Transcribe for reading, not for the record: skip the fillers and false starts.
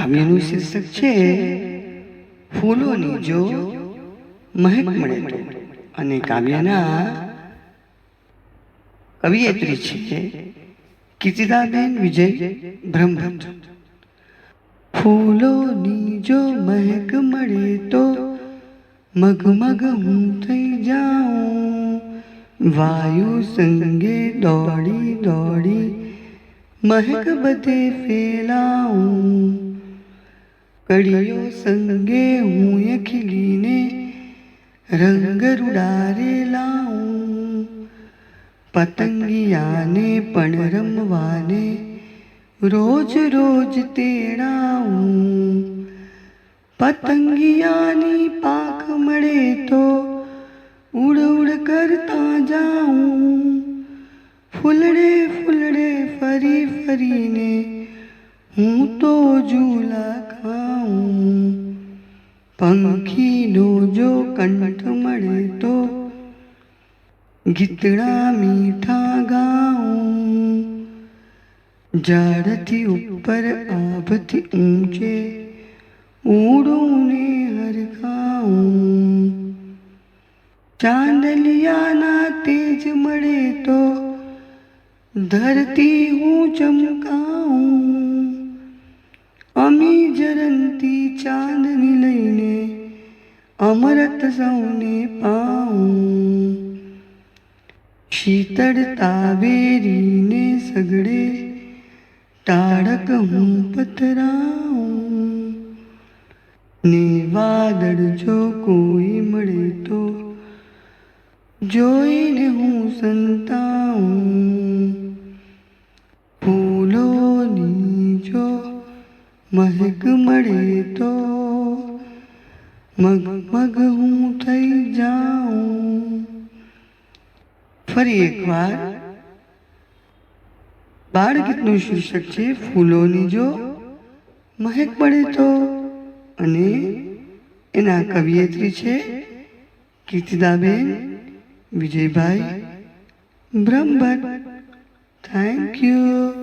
કાવ્યનું શીર્ષક છે ફૂલોની જો મહેક મળે તો, અને કાવ્યના કવિયત્રી છે કીર્તિદાબેન વિજય બ્રહ્મભટ્ટ. ફૂલોની જો મહેક મળે તો મગમગ હું થઈ જાઉં, વાયુ સંગે દોડી દોડી મહેક બધે ફેલાઉં, કળીઓ સંગે હું ખીલીને રંગ રૂડારે લાઉં, પતંગિયાને પણ રમવાને રોજ રોજ તેડાઉં, પતંગિયાની પાંખ મળે તો ઉડ ઉડ કરતા જાઉં, ફૂલડે ફૂલડે ફરી ફરીને હું તો ઝૂલા ખાઉં, પંખીનો જો કંઠ મળે તો ગીતડા મીઠા ગાઉં, ઝાડથી ઉપર આભથી ઊંચે ઉડું ને હરખાઉં, ચાંદલિયાના તેજ મળે તો ધરતી હું ચમકાઉં, અમી જરંતી ચાંદની લઈને અમરત સૌને પાઉં, શીતળતા વેરીને સગડે તાડક હું પથરાઉં, ને વાદળ જો કોઈ મળે તો જોઈને હું સંતાઉં, ફૂલોની જો મહેક મળે તો મગમગ હું થઈ જાઉં. ફરી એકવાર બાળગીતનું શીર્ષક છે ફૂલોની જો મહેક મળે તો, અને એના કવિયત્રી છે કીર્તિદાબેન વિજયભાઈ બ્રહ્મભટ્ટ. Thank you.